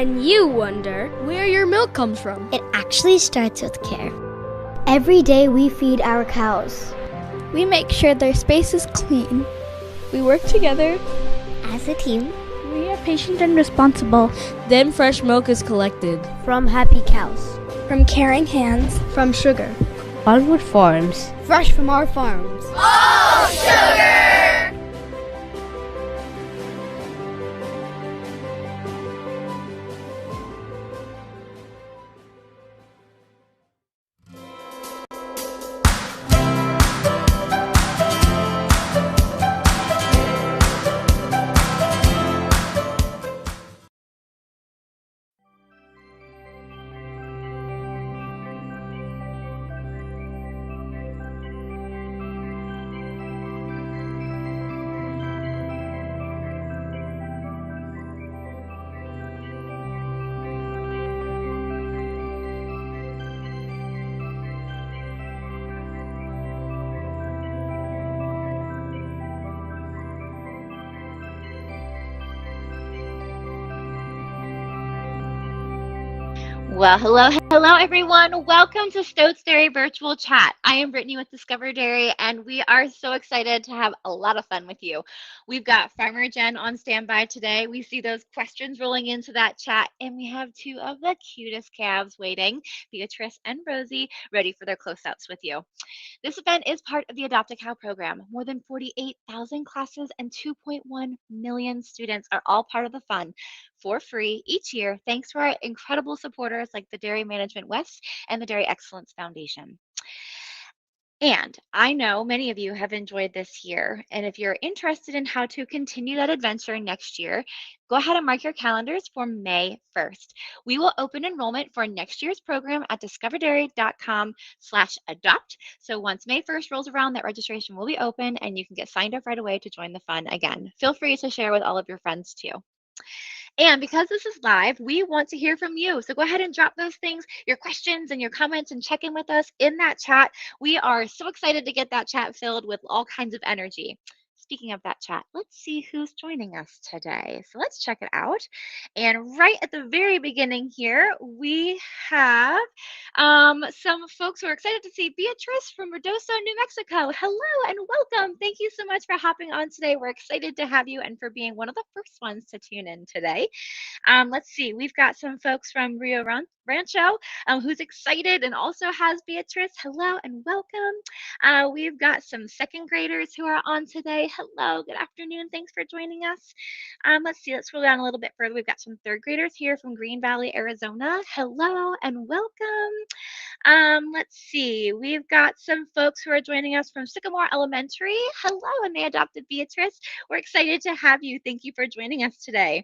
When you wonder where your milk comes from, it actually starts with care. Every day we feed our cows. We make sure their space is clean. We work together as a team. We are patient and responsible. Then fresh milk is collected. From happy cows. From caring hands. From sugar. Wildwood Farms. Fresh from our farms. All sugar! Well, hello, everyone. Welcome to Stotz Dairy Virtual Chat. I am Brittany with Discover Dairy, and we are so excited to have a lot of fun with you. We've got Farmer Jen on standby today. We see those questions rolling into that chat, and we have two of the cutest calves waiting, Beatrice and Rosie, ready for their close-ups with you. This event is part of the Adopt a Cow program. More than 48,000 classes and 2.1 million students are all part of the fun for free each year, thanks to our incredible supporters like the Dairy Management West and the Dairy Excellence Foundation. And I know many of you have enjoyed this year, and if you're interested in how to continue that adventure next year, go ahead and mark your calendars for May 1st. We will open enrollment for next year's program at discoverdairy.com/adopt. So once May 1st rolls around, that registration will be open and you can get signed up right away to join the fun again. Feel free to share with all of your friends too. And because this is live, we want to hear from you. So go ahead and drop those things, your questions and your comments, and check in with us in that chat. We are so excited to get that chat filled with all kinds of energy. Speaking of that chat, let's see who's joining us today. So let's check it out. And right at the very beginning here, we have some folks who are excited to see Beatrice from Ruidoso, New Mexico. Hello and welcome. Thank you so much for hopping on today. We're excited to have you and for being one of the first ones to tune in today. Let's see, we've got some folks from Rio Rancho who's excited and also has Beatrice. Hello and welcome. We've got some second graders who are on today. Hello, good afternoon. Thanks for joining us. Let's see, let's scroll down a little bit further. We've got some third graders here from Green Valley, Arizona. Hello and welcome. Let's see, we've got some folks who are joining us from Sycamore Elementary. Hello, and they adopted Beatrice. We're excited to have you. Thank you for joining us today.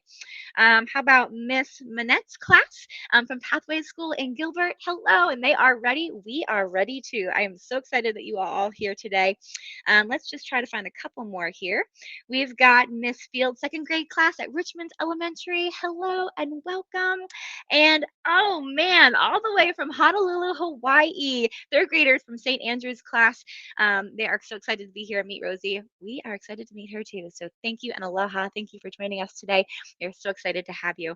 How about Miss Manette's class from Pathway School in Gilbert? Hello, and they are ready. We are ready too. I am so excited that you are all here today. Let's just try to find a couple more here. We've got Miss Field's second grade class at Richmond Elementary. Hello and welcome. And oh man, all the way from Honolulu, Hawaii, third graders from St. Andrew's class. They are so excited to be here and meet Rosie. We are excited to meet her too. So thank you and aloha. Thank you for joining us today. We're so excited to have you.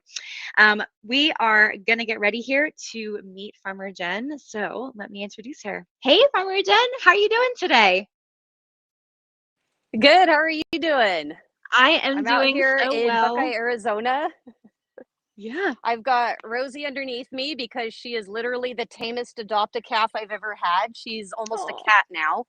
We are going to get ready here to meet Farmer Jen. So let me introduce her. Hey, Farmer Jen, how are you doing today? Good. How are you doing? I am I'm doing out here so in well. Buckeye, Arizona. Yeah. I've got Rosie underneath me because she is literally the tamest adopt-a calf I've ever had. She's almost a cat now.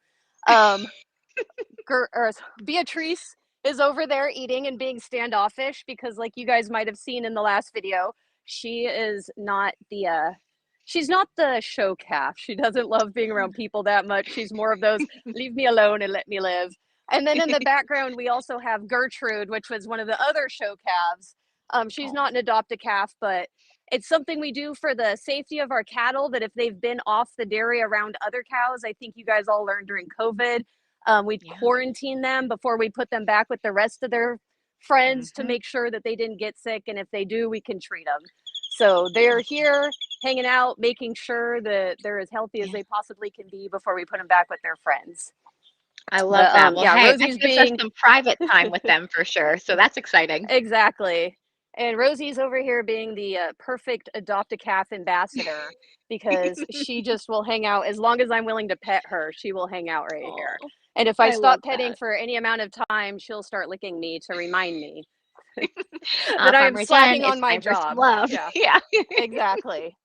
Beatrice is over there eating and being standoffish because, like you guys might have seen in the last video, she is not the she's not the show calf. She doesn't love being around people that much. She's more of those leave me alone and let me live. And then in the background we also have Gertrude, which was one of the other show calves. She's not an adopt-a-calf, but it's something we do for the safety of our cattle, that if they've been off the dairy around other cows, I think you guys all learned during COVID, we quarantine them before we put them back with the rest of their friends to make sure that they didn't get sick. And if they do, we can treat them. So they're here hanging out, making sure that they're as healthy as they possibly can be before we put them back with their friends. I love that. Well, yeah, hey, Rosie's that gives us some private time with them for sure. So that's exciting. Exactly. And Rosie's over here being the perfect adopt-a-calf ambassador because she just will hang out as long as I'm willing to pet her. She will hang out right here. Oh, And if I I love stop petting that. for any amount of time, she'll start licking me to remind me that I am Farmer Jen, slacking on it's my time for some job. love. Yeah, Yeah. exactly.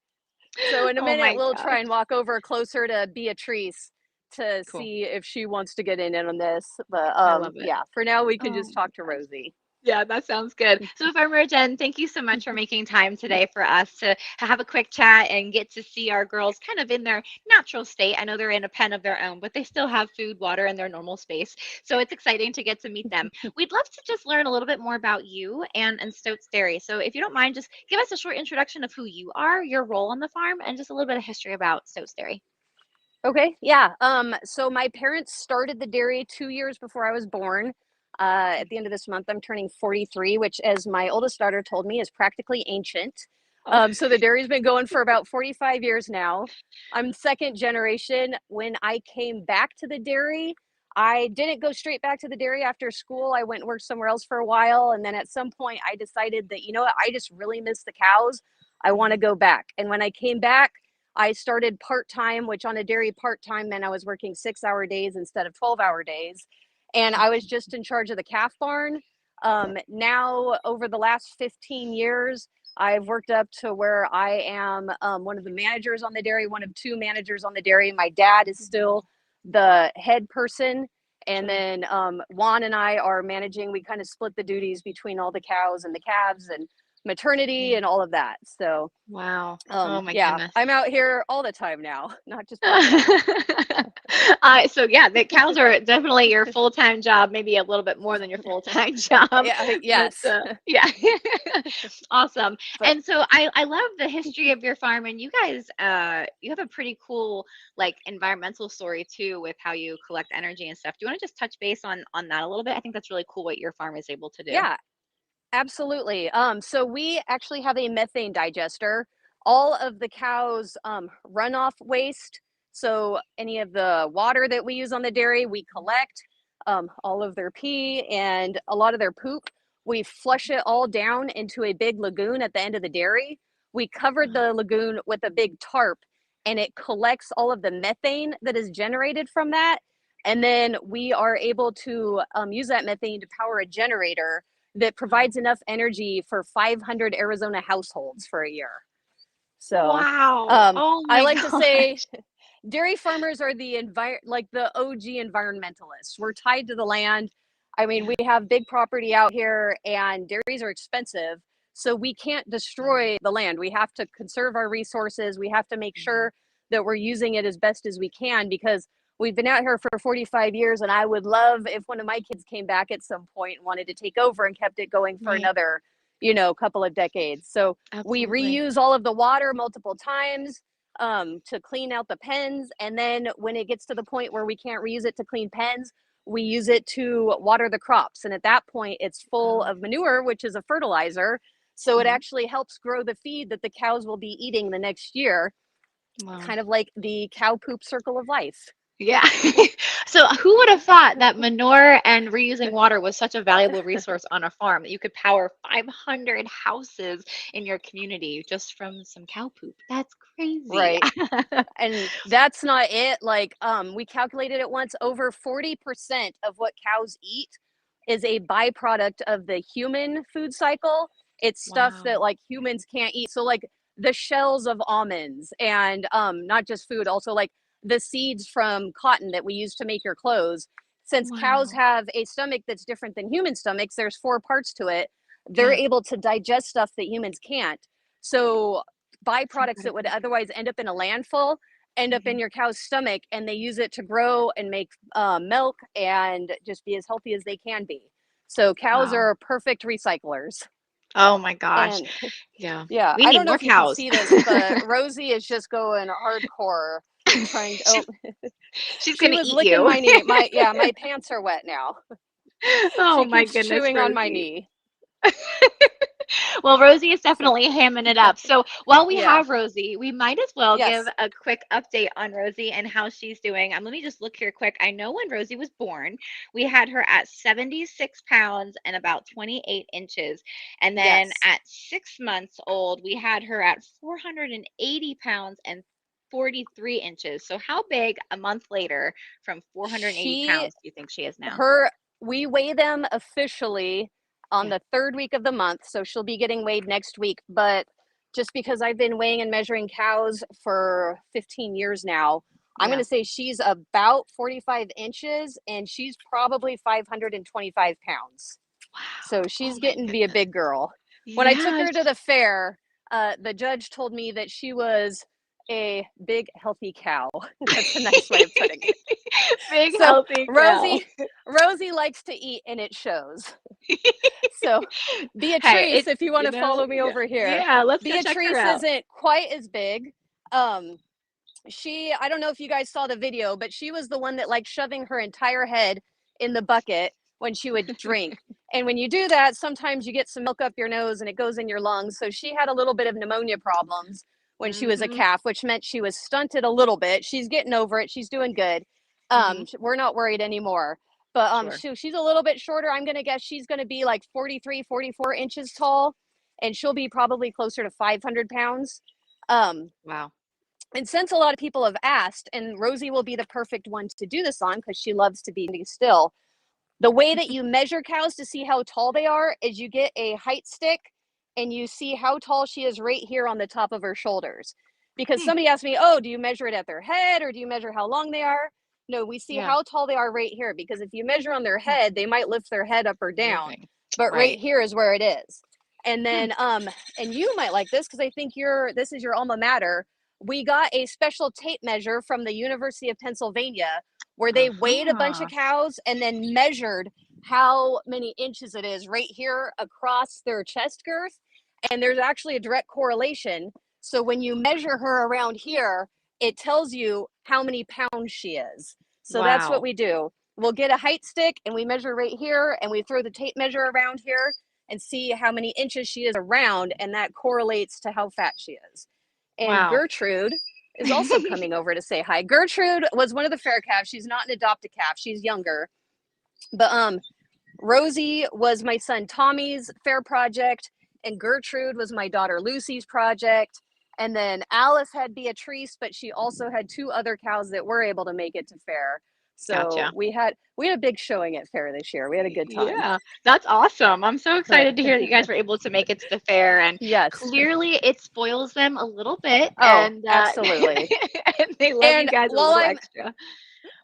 So in a Oh minute, my we'll try gosh. and walk over closer to Beatrice to Cool. see if she wants to get in on this. But I love it. yeah, for now, we can Oh just my talk to gosh. Rosie. Yeah, that sounds good. So, Farmer Jen, thank you so much for making time today for us to have a quick chat and get to see our girls kind of in their natural state. I know they're in a pen of their own, but they still have food, water, and their normal space. So it's exciting to get to meet them. We'd love to just learn a little bit more about you and Stotz Dairy. So if you don't mind, just give us a short introduction of who you are, your role on the farm, and just a little bit of history about Stotz Dairy. Okay, yeah. So my parents started the dairy 2 years before I was born. At the end of this month, I'm turning 43, which, as my oldest daughter told me, is practically ancient. Oh, So the dairy's been going for about 45 years now. I'm second generation. When I came back to the dairy, I didn't go straight back to the dairy after school. I went and worked somewhere else for a while. And then at some point, I decided that, you know what, I just really miss the cows. I want to go back. And when I came back, I started part-time, which on a dairy part-time meant I was working 6-hour days instead of 12-hour days. And I was just in charge of the calf barn. Now, over the last 15 years, I've worked up to where I am one of the managers on the dairy, one of two managers on the dairy. My dad is still the head person. And then Juan and I are managing. We kind of split the duties between all the cows and the calves and maternity and all of that. So wow. Oh my yeah, goodness. I'm out here all the time now, not just part-time. So yeah, the cows are definitely your full-time job, maybe a little bit more than your full-time job. Yeah, But yes. yeah, awesome. But And so I love the history of your farm, and you guys you have a pretty cool like environmental story too with how you collect energy and stuff. Do you want to just touch base on that a little bit? I think that's really cool what your farm is able to do. yeah, absolutely. So we actually have a methane digester. All of the cows' runoff waste, so any of the water that we use on the dairy, we collect. All of their pee and a lot of their poop. We flush it all down into a big lagoon at the end of the dairy. We covered Wow. the lagoon with a big tarp, and it collects all of the methane that is generated from that. And then we are able to use that methane to power a generator that Wow. provides enough energy for 500 Arizona households for a year. So Wow. Oh I my like to say gosh. dairy farmers are the like the OG environmentalists. We're tied to the land. I mean, Yeah. we have big property out here and dairies are expensive. So we can't Mm, destroy the land. We have to conserve our resources. We have to make mhm. sure that we're using it as best as we can because we've been out here for 45 years and I would love if one of my kids came back at some point and wanted to take over and kept it going for Right. another, couple of decades. So we Absolutely. reuse all of the water multiple times to clean out the pens. And then when it gets to the point where we can't reuse it to clean pens, we use it to water the crops. And at that point, it's full Oh. of manure, which is a fertilizer. So it Mhm. actually helps grow the feed that the cows will be eating the next year, Wow. kind of like the cow poop circle of life. Yeah. So who would have thought that manure and reusing water was such a valuable resource on a farm that you could power 500 houses in your community just from some cow poop? That's crazy. Right. And that's not it. Like, we calculated it once, over 40% of what cows eat is a byproduct of the human food cycle. It's stuff that Wow. like humans can't eat. So like the shells of almonds and not just food, also like the seeds from cotton that we use to make your clothes. Since cows Wow. have a stomach that's different than human stomachs, there's 4 parts to it. They're Yeah. able to digest stuff that humans can't. So It's byproducts that would incredible. otherwise end up in a landfill end up in Mhm. your cow's stomach, and they use it to grow and make milk and just be as healthy as they can be. So cows Wow. are perfect recyclers. Oh my gosh. And Yeah. yeah, We I need don't know more if you can cows. see this, but Rosie is just going hardcore trying to, She's she's she gonna was eat licking you. my knee. My pants are wet now. Oh She my keeps goodness, chewing on my Rosie. knee. Well, Rosie is definitely hamming it up. So while we Yeah. have Rosie, we might as well give Yes. a quick update on Rosie and how she's doing. Let me just look here quick. I know when Rosie was born, we had her at 76 pounds and about 28 inches. And then Yes. at 6 months old, we had her at 480 pounds and 43 inches. So how big a month later from 480 She pounds do you think she is now? her we weigh them officially on Yeah. the third week of the month, so she'll be getting weighed next week. But just because I've been weighing and measuring cows for 15 years now, I'm going Yeah. to say she's about 45 inches and she's probably 525 pounds. So Wow. Oh she's my getting to be a goodness. big girl. When I took Yeah. her to the fair, the judge told me that she was a big, healthy cow. That's a nice way of putting it. Big So healthy cow. Rosie likes to eat and it shows. So Hey, Beatrice, if you want to follow me yeah. over here, Yeah, let's go check her Beatrice out. isn't quite as big. I don't know if you guys saw the video, but she was the one that liked shoving her entire head in the bucket when she would drink. And when you do that, sometimes you get some milk up your nose and it goes in your lungs. So she had a little bit of pneumonia problems when she was a Mm-hmm. calf, which meant she was stunted a little bit. She's getting over it. She's doing good. Mm-hmm. We're not worried anymore. But Sure. she's a little bit shorter. I'm going to guess she's going to be like 43, 44 inches tall, and she'll be probably closer to 500 pounds. Wow. And since a lot of people have asked, and Rosie will be the perfect one to do this on because she loves to be still, the way that you measure cows to see how tall they are is you get a height stick and you see how tall she is right here on the top of her shoulders. Because Hmm. somebody asked me, oh, do you measure it at their head or do you measure how long they are? No, we see Yeah. how tall they are right here, because if you measure on their head, they might lift their head up or down, Moving. but right Right. here is where it is. And Hmm. then and you might like this because I think this is your alma mater. We got a special tape measure from the University of Pennsylvania where they weighed a bunch of Uh-huh. cows and then measured how many inches it is right here across their chest girth. And there's actually a direct correlation. So when you measure her around here, it tells you how many pounds she is. So that's what Wow. we do. We'll get a height stick and we measure right here and we throw the tape measure around here and see how many inches she is around, and that correlates to how fat she is. And Wow. Gertrude is also coming over to say hi. Gertrude was one of the fair calves. She's not an adopted calf. She's younger. But Rosie was my son Tommy's fair project, and Gertrude was my daughter Lucy's project. And then Alice had Beatrice, but she also had two other cows that were able to make it to fair. So Gotcha. we had a big showing at fair this year. We had a good time. Yeah, that's awesome. I'm so excited to hear that you guys were able to make it to the fair, and Yes. clearly it spoils them a little bit, Oh, and absolutely. and they love you And guys a little extra.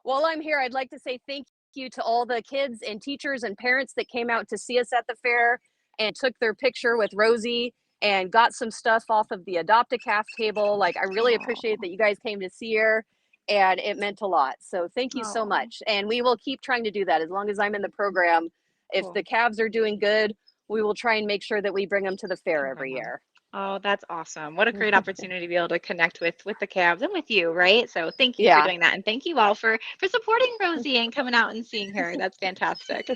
while I'm here, I'd like to say thank you to all the kids and teachers and parents that came out to see us at the fair and took their picture with Rosie and got some stuff off of the adopt a calf table. Like, I really appreciate Oh, that you guys came to see her, and it meant a lot. So thank you so oh, much. And we will keep trying to do that as long as I'm in the program. If cool. the calves are doing good, we will try and make sure that we bring them to the fair Can every bring them. year. Oh, that's awesome. What a great opportunity to be able to connect with the calves and with you, right? So thank you for Yeah. doing that. And thank you all for supporting Rosie and coming out and seeing her. That's fantastic.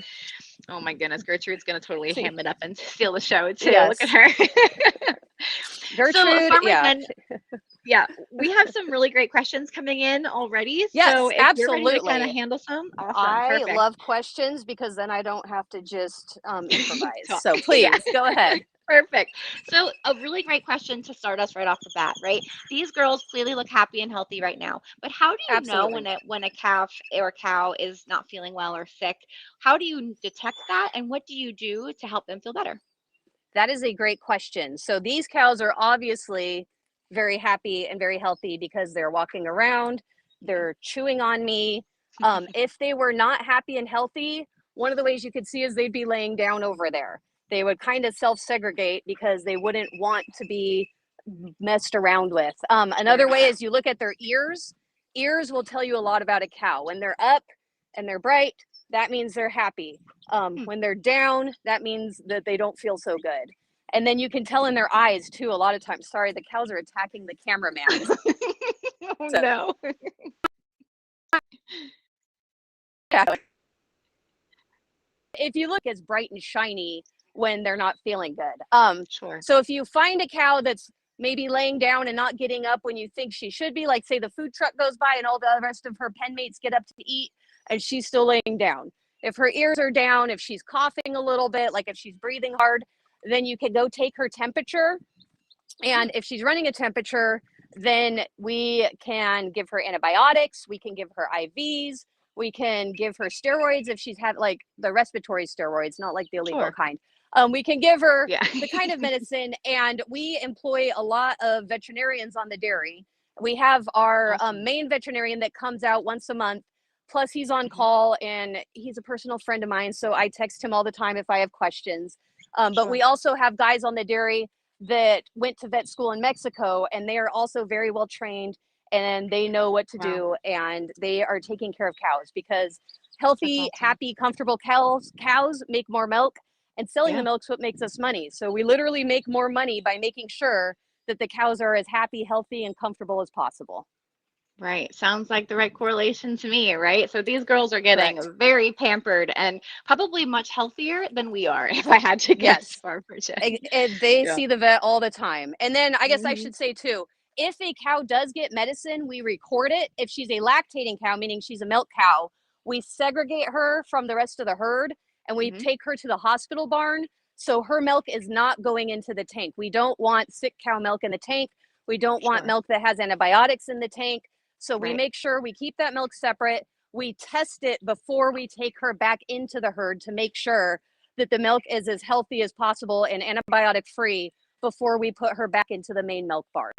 Oh my goodness, Gertrude's gonna totally See, ham it up and steal the show too. Look at yes. her. So Gertrude, Farmer yeah. Jen, yeah, we have some really great questions coming in already. So Yes, if you're ready to kind of absolutely. handle some, awesome, I perfect. love questions because then I don't have to just improvise. Talk. So Yeah. please go ahead. Perfect. So, a really great question to start us right off the bat, right? These girls clearly look happy and healthy right now. But how do you know Absolutely. when a calf or a cow is not feeling well or sick? How do you detect that, and what do you do to help them feel better? That is a great question. So these cows are obviously very happy and very healthy because they're walking around, Yeah. they're chewing on me. If they were not happy and healthy, one of the ways you could see is they'd be laying down over there. They would kind of self-segregate because they wouldn't want to be messed around with. Sure. Another way is you look at their ears. Ears will tell you a lot about a cow. When they're up and they're bright, that means they're happy. Hmm. When they're down, that means that they don't feel so good. And then you can tell in their eyes too, a lot of times. Sorry, the cows are attacking the cameraman. Oh So no. if you look as bright and shiny when they're not feeling good. Sure. So if you find a cow that's maybe laying down and not getting up when you think she should be, like say the food truck goes by and all the rest of her pen mates get up to eat and she's still laying down. If her ears are down, if she's coughing a little bit, like if she's breathing hard, then you can go take her temperature. And if she's running a temperature, then we can give her antibiotics, we can give her IVs, we can give her steroids if she's had like the respiratory steroids, not like the illegal Sure. kind. We can give her Yeah. the kind of medicine, and we employ a lot of veterinarians on the dairy. We have our Awesome. main veterinarian that comes out once a month. Plus, he's on call, and he's a personal friend of mine, so I text him all the time if I have questions. But Sure. we also have guys on the dairy that went to vet school in Mexico, and they are also very well trained, and they know what to Wow. do, and they are taking care of cows because healthy, awesome. happy, comfortable cows make more milk, and selling Yeah. the milk's what makes us money. So we literally make more money by making sure that the cows are as happy, healthy, and comfortable as possible. Right. Sounds like the right correlation to me, right? So these girls are getting Correct. very pampered and probably much healthier than we are, if I had to guess, Yes. Barbara Jen. They Yeah. see the vet all the time. And then I guess I Mhm. should say too, if a cow does get medicine, we record it. If she's a lactating cow, meaning she's a milk cow, we segregate her from the rest of the herd and we Mhm. take her to the hospital barn. So her milk is not going into the tank. We don't want sick cow milk in the tank. We don't want Sure. milk that has antibiotics in the tank. So we Right. make sure we keep that milk separate. We test it before we take her back into the herd to make sure that the milk is as healthy as possible and antibiotic free before we put her back into the main milk barn.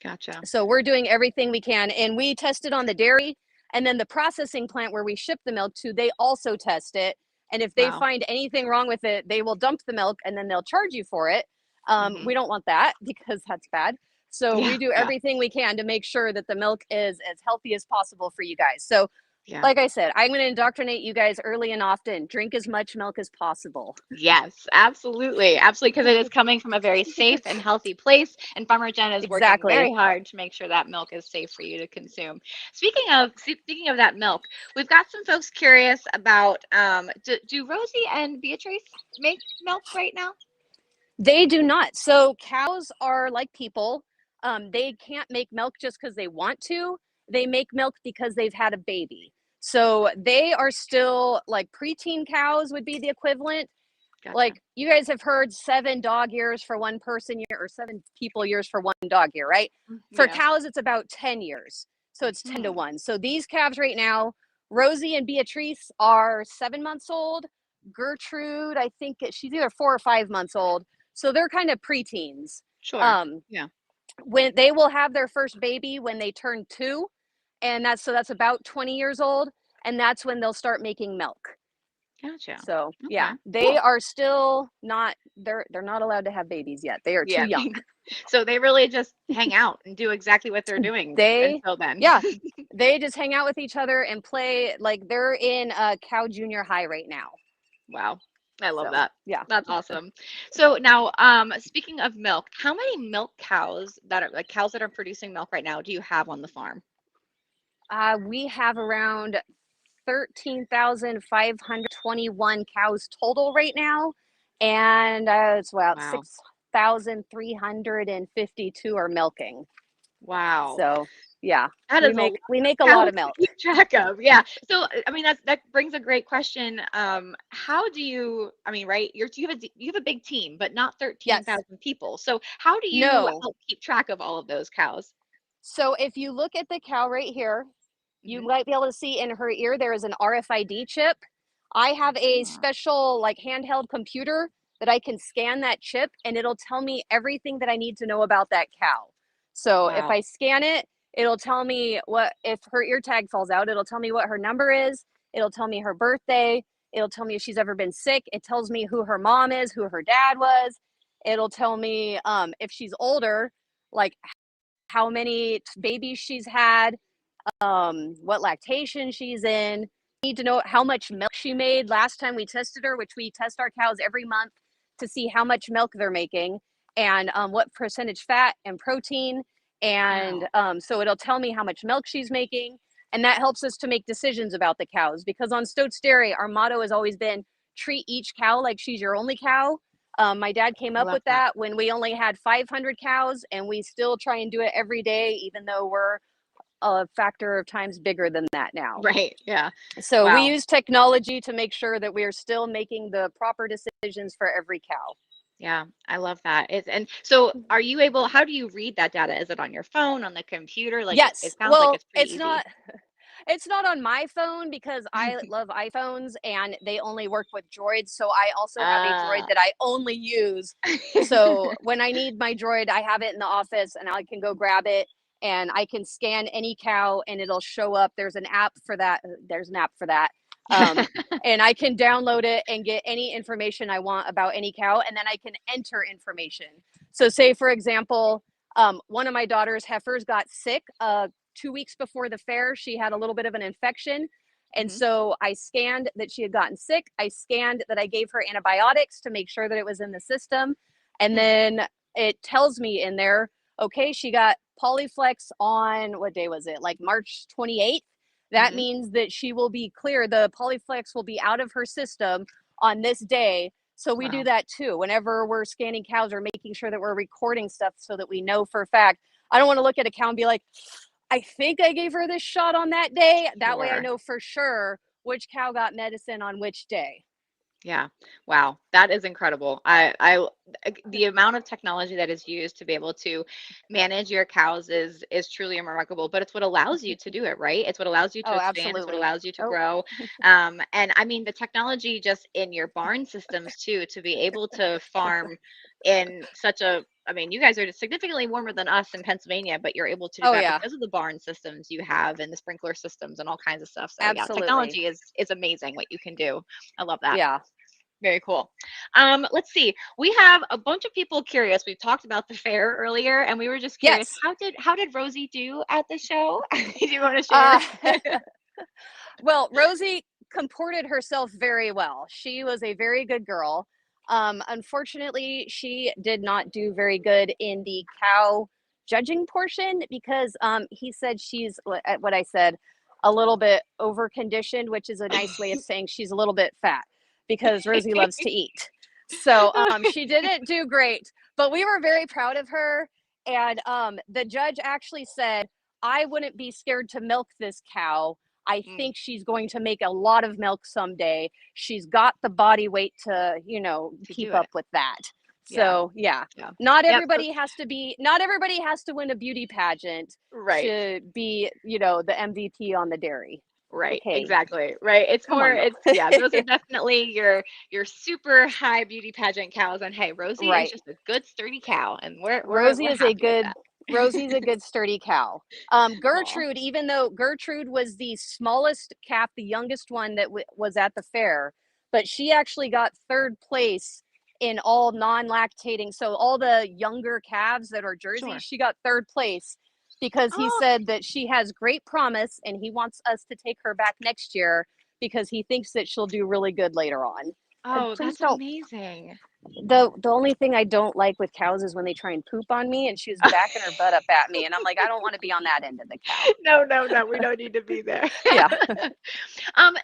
Gotcha. So we're doing everything we can, and we test it on the dairy, and then the processing plant where we ship the milk to, they also test it. And if they Wow. find anything wrong with it, they will dump the milk and then they'll charge you for it. Mhm. We don't want that because that's bad. So Yeah. we do Yeah. everything we can to make sure that the milk is as healthy as possible for you guys. So Yeah. like I said, I'm going to indoctrinate you guys early and often. Drink as much milk as possible. Yes, absolutely. Absolutely, because it is coming from a very safe and healthy place. And Farmer Jen is working Exactly. very hard to make sure that milk is safe for you to consume. Speaking of that milk, we've got some folks curious about do Rosie and Beatrice make milk right now? They do not. So cows are like people. They can't make milk just because they want to. They make milk because they've had a baby. So they are still like preteen cows would be the equivalent. Gotcha. Like you guys have heard 7 dog years for one person year or 7 people years for one dog year, right? For Yeah. cows, it's about 10 years. So it's 10 to Mhm. 1. So these calves right now, Rosie and Beatrice are 7 months old. Gertrude, I think she's either 4 or 5 months old. So they're kind of preteens. Sure. Um, Yeah. when they will have their first baby when they turn 2, and that's about 20 years old, and that's when they'll start making milk. Gotcha. So yeah, Okay. they Cool. are still not they're not allowed to have babies yet. They are too Yeah. young. So they really just hang out and do exactly what they're doing They until then. yeah, they just hang out with each other and play. Like they're in cow junior high right now. Wow. I love So that. yeah. That's awesome. So now, speaking of milk, how many milk cows that are like cows that are producing milk right now do you have on the farm? We have around 13,521 cows total right now, and it's about Wow. 6,352 are milking. Wow. So yeah, That is a lot we make of a lot cows of to milk. keep track of. Yeah. So I mean that brings a great question. How do you? I mean, right? You have a big team, but not Yes. 13,000 people. So how do you No. help keep track of all of those cows? So if you look at the cow right here, you Mhm. might be able to see in her ear there is an RFID chip. I have a Ah, special like handheld computer that I can scan that chip and it'll tell me everything that I need to know about that cow. So if wow. I scan it, it'll tell me what if her ear tag falls out, it'll tell me what her number is, it'll tell me her birthday, it'll tell me if she's ever been sick, it tells me who her mom is, who her dad was. It'll tell me if she's older, like how many babies she's had, what lactation she's in. Need to know how much milk she made last time we tested her, which we test our cows every month to see how much milk they're making and what percentage fat and protein. And Wow. so it'll tell me how much milk she's making. And that helps us to make decisions about the cows because on Stotz Dairy, our motto has always been treat each cow like she's your only cow. My dad came I up love with that when we only had 500 cows, and we still try and do it every day, even though we're a factor of times bigger than that now. Right. Yeah. So we Wow. use technology to make sure that we are still making the proper decisions for every cow. Yeah, I love that. And so are you able, how do you read that data? Is it on your phone, on the computer? Like it Yes. sounds like Well, it's pretty easy. it's not on my phone because I love iPhones and they only work with droids. So I also have a droid Uh, that I only use. So when I need my droid, I have it in the office and I can go grab it and I can scan any cow and it'll show up. There's an app for that. There's an app for that. Um, and I can download it and get any information I want about any cow, and then I can enter information. So say, for example, one of my daughter's heifers got sick 2 weeks before the fair. She had a little bit of an infection. And Mhm. so I scanned that she had gotten sick. I scanned that I gave her antibiotics to make sure that it was in the system. And Hmm. then it tells me in there, okay, she got polyflex on what day was it? Like March 28th. That Mhm. means that she will be clear. The polyflex will be out of her system on this day. So we do Wow. that too. Whenever we're scanning cows or making sure that we're recording stuff so that we know for a fact. I don't want to look at a cow and be like, I think I gave her this shot on that day. That way I Sure. know for sure which cow got medicine on which day. Yeah. Wow. That is incredible. The amount of technology that is used to be able to manage your cows is truly remarkable, but it's what allows you to do it, right? It's what allows you to Oh, expand. It's what absolutely. allows you to Oh, grow. And I mean, the technology just in your barn systems too, to be able to farm in such a, I mean, you guys are significantly warmer than us in Pennsylvania, but you're able to do oh that yeah, because of the barn systems you have and the sprinkler systems and all kinds of stuff. So yeah, absolutely. technology is amazing what you can do. I love that. Yeah. Very cool. Let's see. We have a bunch of people curious. We've talked about the fair earlier, and we were just curious. Yes. How did Rosie do at the show? Do you want to share? Uh, well, Rosie comported herself very well. She was a very good girl. Unfortunately, she did not do very good in the cow judging portion because he said she's what I said, a little bit over conditioned, which is a nice way of saying she's a little bit fat because Rosie loves to eat. So she didn't do great, but we were very proud of her. And the judge actually said, I wouldn't be scared to milk this cow. I Mm, think she's going to make a lot of milk someday. She's got the body weight to, to do keep it. up with that. Yeah. So, yeah. Yeah. Not Yep. everybody has to be not everybody has to win a beauty pageant Right. to be, the MVP on the dairy. Right. Okay. Exactly. Right. It's Come more. on It's now. yeah. Those are definitely your super high beauty pageant cows. And hey, Rosie is Right. just a good sturdy cow, and we're Rosie is a happy with good that. Rosie's a good sturdy cow. Aw. Gertrude, even though Gertrude was the smallest calf, the youngest one that was at the fair, but she actually got third place in all non-lactating. So all the younger calves that are Jerseys, Sure. she got third place because he Oh. said that she has great promise and he wants us to take her back next year because he thinks that she'll do really good later on. And Oh, please that's don't amazing. the only thing I don't like with cows is when they try and poop on me and she was backing her butt up at me and I'm like, I don't want to be on that end of the cow. No, no, no, we don't need to be there. Yeah.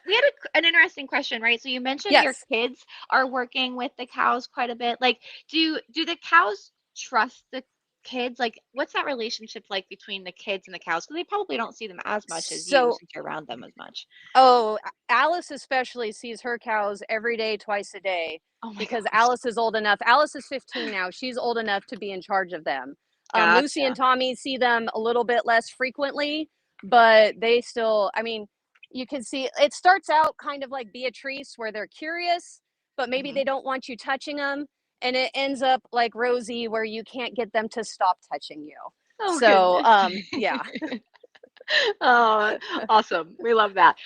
We had an interesting question, right? So you mentioned your Yes. kids are working with the cows quite a bit. Like, do the cows trust the kids? Like, what's that relationship like between the kids and the cows? Because they probably don't see them as much as you So, since you're around them as much. oh, Alice especially sees her cows every day, twice a day, Oh my because gosh. Alice is old enough. Alice is 15 now. She's old enough to be in charge of them. Lucy and Gotcha. Tommy see them a little bit less frequently, but they still, I mean, you can see it starts out kind of like Beatrice, where they're curious, but maybe Hmm. they don't want you touching them. And it ends up like Rosie, where you can't get them to stop touching you. Oh So, goodness. yeah. Oh, awesome. We love that.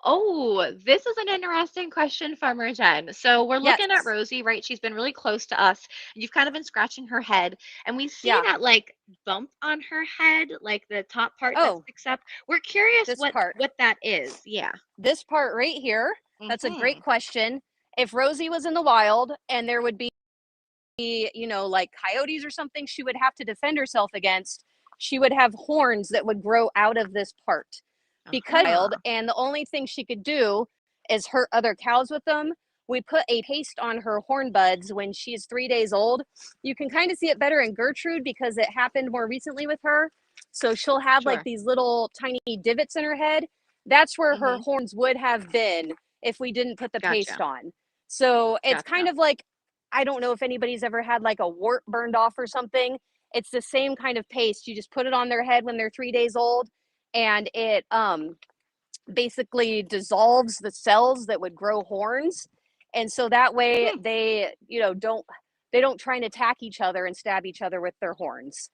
Oh, this is an interesting question, Farmer Jen. So we're looking at Yes. Rosie, right? She's been really close to us. You've kind of been scratching her head, and we see Yeah. that like bump on her head, like the top part that Oh, sticks up. We're curious this what part. what that is. Yeah. This part right here, that's a great Hmm. question. If Rosie was in the wild and there would be, like coyotes or something she would have to defend herself against, she would have horns that would grow out of this part. Because Uh-huh. and the only thing she could do is hurt other cows with them. we put a paste on her horn buds when she's 3 days old. You can kind of see it better in Gertrude because it happened more recently with her. So she'll have like Sure. these little tiny divots in her head. That's where her Mhm. horns would have been if we didn't put the paste Gotcha. on. So it's kind Gotcha. of like, I don't know if anybody's ever had like a wart burned off or something. It's the same kind of paste. You just put it on their head when they're 3 days old, and it basically dissolves the cells that would grow horns. And so that way Hmm. they, don't try and attack each other and stab each other with their horns.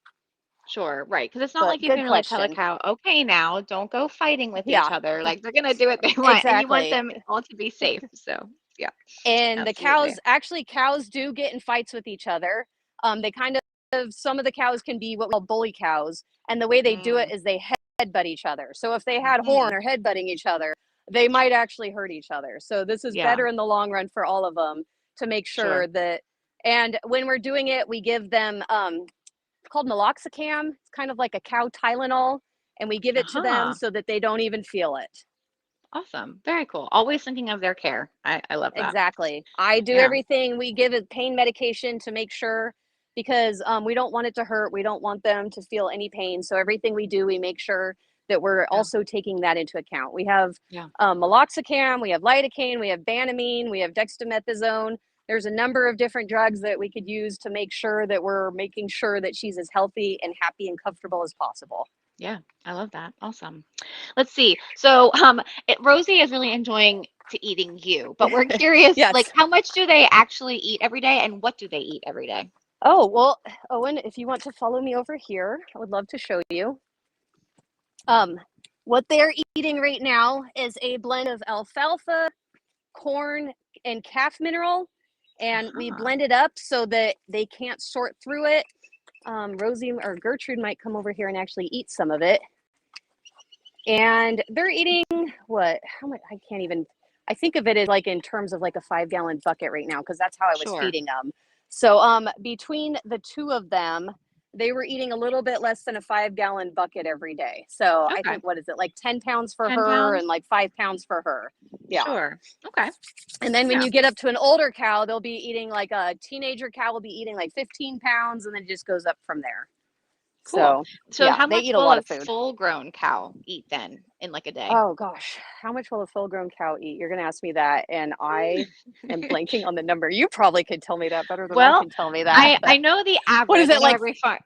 Sure, right. Because it's not But like you good can really tell a question. cow, okay, now don't go fighting with each Yeah, other. Like they're gonna do what they want, and you want exactly. them all to be safe. So yeah, And the absolutely. cows do get in fights with each other. They kind of, some of the cows can be what we call bully cows. And the way they do it Mm, is they headbutt each other. So if they had horn mhm. or headbutting each other, they might actually hurt each other. So this is Yeah, better in the long run for all of them to make sure. sure that, and when we're doing it, we give them, it's called meloxicam. It's kind of like a cow Tylenol, and we give it to them Uh-huh. so that they don't even feel it. Awesome. Very cool. Always thinking of their care. I love that. Exactly. I do Yeah. everything. We give it pain medication to make sure, because we don't want it to hurt. We don't want them to feel any pain. So everything we do, we make sure that we're Yeah. also taking that into account. We have Yeah. meloxicam, we have lidocaine, we have banamine, we have dexamethasone. There's a number of different drugs that we could use to make sure that we're making sure that she's as healthy and happy and comfortable as possible. Yeah. I love that. Awesome. Let's see. So, Rosie is really enjoying to eating you, but we're curious, like, Yes. how much do they actually eat every day, and what do they eat every day? Oh, well, Owen, if you want to follow me over here, I would love to show you. Um, what they're eating right now is a blend of alfalfa, corn, and calf mineral, and we Uh-huh. blend it up so that they can't sort through it. Rosie or Gertrude might come over here and actually eat some of it. And they're eating what? How much? I can't even. I think of it as like in terms of like a 5-gallon bucket right now because that's how I was Sure. feeding them. So between the two of them, they were eating a little bit less than a 5-gallon bucket every day. So I Okay. think, what is it, like 10 pounds for 10 her and pounds? like 5 pounds for her. Yeah. Sure. Okay. And then when Yeah. you get up to an older cow, they'll be eating, like a teenager cow will be eating like 15 pounds, and then it just goes up from there. Cool. So So yeah, how they much eat a will lot a of food. full-grown cow eat then in like a day? Oh gosh, how much will a full-grown cow eat? You're gonna ask me that, and I am blanking on the number. You probably could tell me that better than I Well, can tell me that. I know the What is average. I it know like? every farm.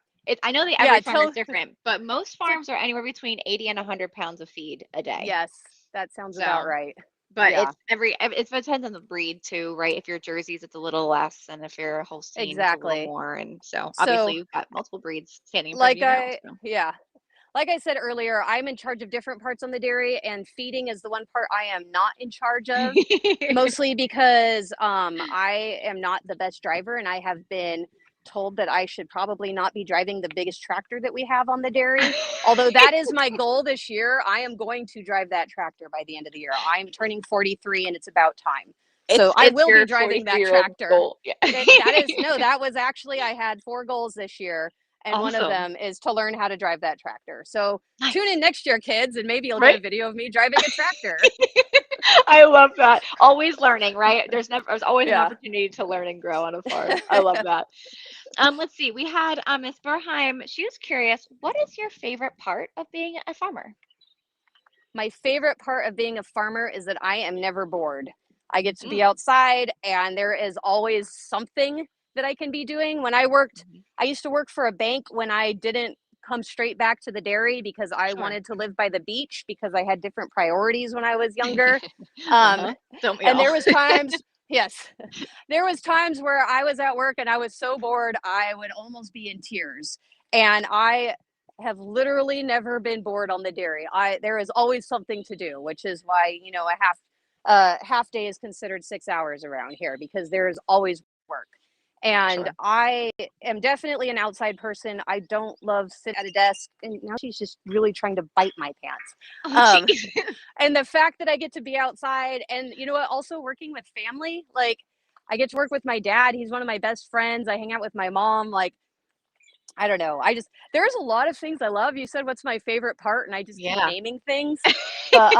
I know the Yeah, every farm is tell. different, but most farms are anywhere between 80 and 100 pounds of feed a day. Yes, that sounds about So, right. but Yeah, it depends on the breed too, right? If you're Jerseys, it's a little less, and if you're a Holstein, it's a little exactly. more. And so, obviously, So, you've got multiple breeds standing in front of you now. So, yeah, like I said earlier, I'm in charge of different parts on the dairy, and feeding is the one part I am not in charge of. Mostly because I am not the best driver, and I have been told that I should probably not be driving the biggest tractor that we have on the dairy. Although that is my goal this year, I am going to drive that tractor by the end of the year. I'm turning 43 and it's about time. So I it's will be your driving that 43-year-old tractor. goal. Yeah. That is, no, that was actually, I had 4 goals this year, and one of Awesome. them is to learn how to drive that tractor. So tune in Nice. next year, kids, and maybe you'll get a Right? video of me driving a tractor. I love that. Always learning, right? There's always an Yeah. opportunity to learn and grow on a farm. I love that. Let's see. We had Miss Burheim. She was curious, what is your favorite part of being a farmer? My favorite part of being a farmer is that I am never bored. I get to be Mm. outside, and there is always something that I can be doing. Mhm. I used to work for a bank when I didn't come straight back to the dairy because I Sure. wanted to live by the beach because I had different priorities when I was younger. Um, Uh-huh. Don't we and all? there was times, yes, there was times where I was at work and I was so bored, I would almost be in tears. And I have literally never been bored on the dairy. There is always something to do, which is why, a half day is considered 6 hours around here because there is always work. And Sure. I am definitely an outside person. I don't love sitting at a desk. And now she's just really trying to bite my pants. Oh, Um, geez. and the fact that I get to be outside, and you know what, also working with family, like I get to work with my dad. He's one of my best friends. I hang out with my mom. Like, I don't know. There's a lot of things I love. You said what's my favorite part, and I just keep Yeah. naming things. But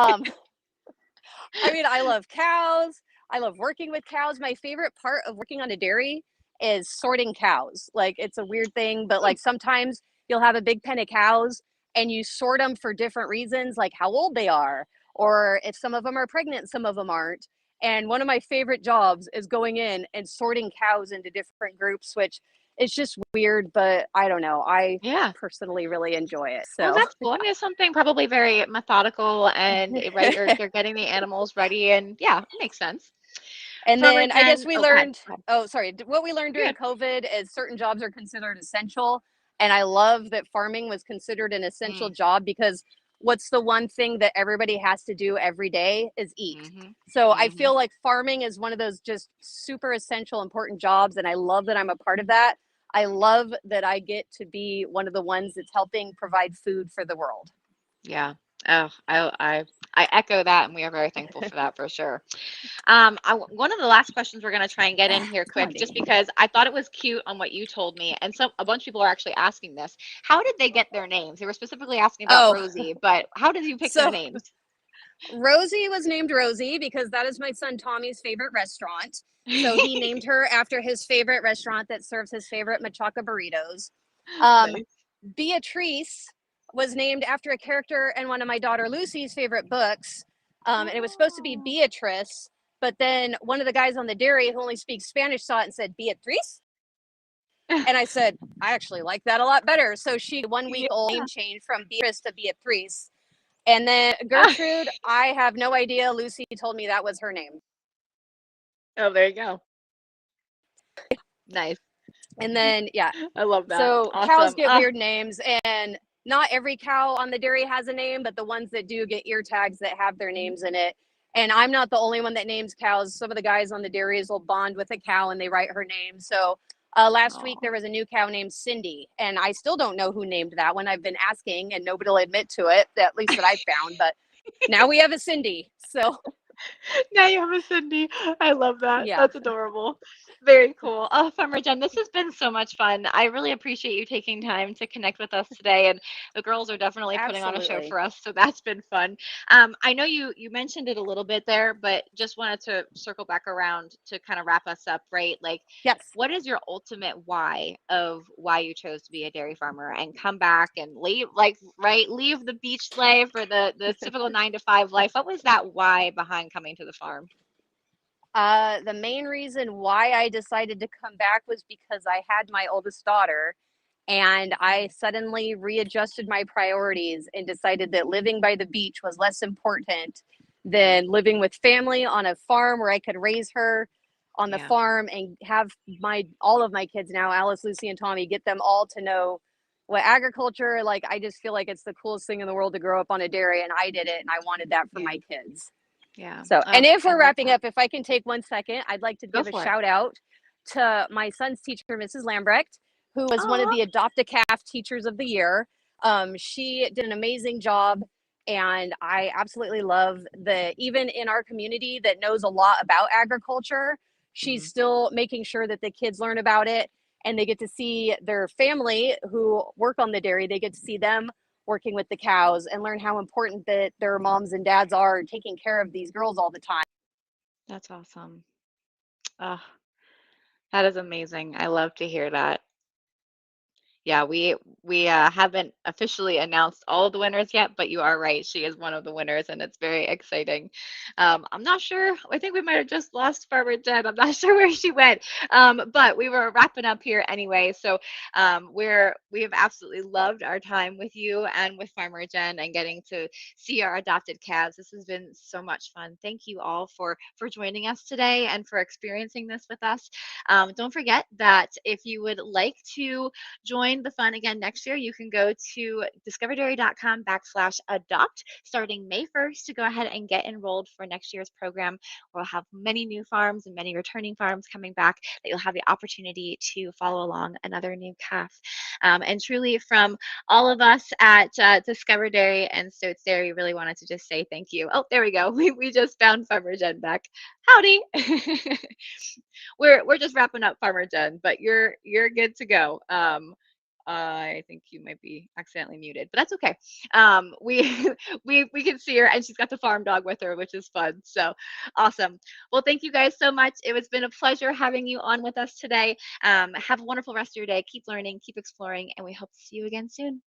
I mean, I love cows. I love working with cows. My favorite part of working on a dairy is sorting cows. Like, it's a weird thing, but like sometimes you'll have a big pen of cows and you sort them for different reasons, like how old they are, or if some of them are pregnant, some of them aren't. And one of my favorite jobs is going in and sorting cows into different groups, which is just weird, but I don't know. I Yeah. personally really enjoy it. Well, So, that's cool. And it's something probably very methodical and right, you're getting the animals ready and yeah, it makes sense. and Farmer then I guess Jen, we oh, go ahead. learned, oh, sorry, what we learned You're during good. COVID is certain jobs are considered essential. And I love that farming was considered an essential Mm, job because what's the one thing that everybody has to do every day is eat. mm-hmm, So I mm-hmm. feel like farming is one of those just super essential, important jobs. And I love that I'm a part of that. I love that I get to be one of the ones that's helping provide food for the world. Yeah. Oh, I echo that, and we are very thankful for that for sure. One of the last questions we're going to try and get in here Come on, quick, just baby. because I thought it was cute on what you told me, and a bunch of people are actually asking this. How did they get their names? They were specifically asking about Oh, Rosie, but how did you pick their so names? Rosie was named Rosie because that is my son Tommy's favorite restaurant. So he named her after his favorite restaurant that serves his favorite machaca burritos. Um, Nice. Beatrice was named after a character in one of my daughter Lucy's favorite books. And it was supposed to be Oh. Beatrice, but then one of the guys on the dairy who only speaks Spanish saw it and said, Beatrice? And I said, I actually like that a lot better. So she 1 week old Yeah. name change from Beatrice to Beatrice. And then Gertrude, I have no idea. Lucy told me that was her name. Oh, there you go. Nice. And then, yeah. I love that. So cows Awesome. get weird names, and not every cow on the dairy has a name, but the ones that do get ear tags that have their names in it. And I'm not the only one that names cows. Some of the guys on the dairies will bond with a cow and they write her name. So last week there was a new cow named Cindy, and I still don't know who named that one. I've been asking, and nobody will admit to it, at least that I found. But now we have a Cindy. So Now you have a Cindy. I love that. yeah, That's adorable. Very cool. Oh, Farmer Jen, this has been so much fun. I really appreciate you taking time to connect with us today, and the girls are definitely putting on a show absolutely. for us, so that's been fun. I know you mentioned it a little bit there, but just wanted to circle back around to kind of wrap us up, right? Like, Yes. what is your ultimate why of why you chose to be a dairy farmer and come back and leave, like, right, leave the beach life or the typical 9 to 5 life? What was that why behind coming to the farm? The main reason why I decided to come back was because I had my oldest daughter and I suddenly readjusted my priorities and decided that living by the beach was less important than living with family on a farm where I could raise her on the Yeah. farm and have my all of my kids now, Alice, Lucy, and Tommy, get them all to know what agriculture, like, I just feel like it's the coolest thing in the world to grow up on a dairy, and I did it and I wanted that for Yeah. my kids. Yeah. So, Oh, and if I we're love wrapping that. up, if I can take 1 second, I'd like to Go give a for it. shout out to my son's teacher, Mrs. Lambrecht, who was one of Oh, the Adopt a Calf Teachers of the Year. She did an amazing job, and I absolutely love that even in our community that knows a lot about agriculture, she's hmm, still making sure that the kids learn about it and they get to see their family who work on the dairy, they get to see them working with the cows and learn how important that their moms and dads are taking care of these girls all the time. that's awesome. Oh, that is amazing. I love to hear that. Yeah, we haven't officially announced all of the winners yet, but you are right. She is one of the winners, and it's very exciting. I'm not sure. I think we might have just lost Farmer Jen. I'm not sure where she went. But we were wrapping up here anyway. So we have absolutely loved our time with you and with Farmer Jen and getting to see our adopted calves. This has been so much fun. Thank you all for joining us today and for experiencing this with us. Don't forget that if you would like to join the fun again next year, you can go to discoverdairy.com/adopt starting May 1st to go ahead and get enrolled for next year's program. We'll have many new farms and many returning farms coming back that you'll have the opportunity to follow along another new calf. And truly, from all of us at Discover Dairy and Stotz Dairy, really wanted to just say thank you. Oh, there we go. We just found Farmer Jen back. Howdy. We're just wrapping up Farmer Jen, but you're good to go. I think you might be accidentally muted, but that's okay. We we can see her, and she's got the farm dog with her, which is fun. So awesome. Well, thank you guys so much. It has been a pleasure having you on with us today. Have a wonderful rest of your day. Keep learning, keep exploring, and we hope to see you again soon.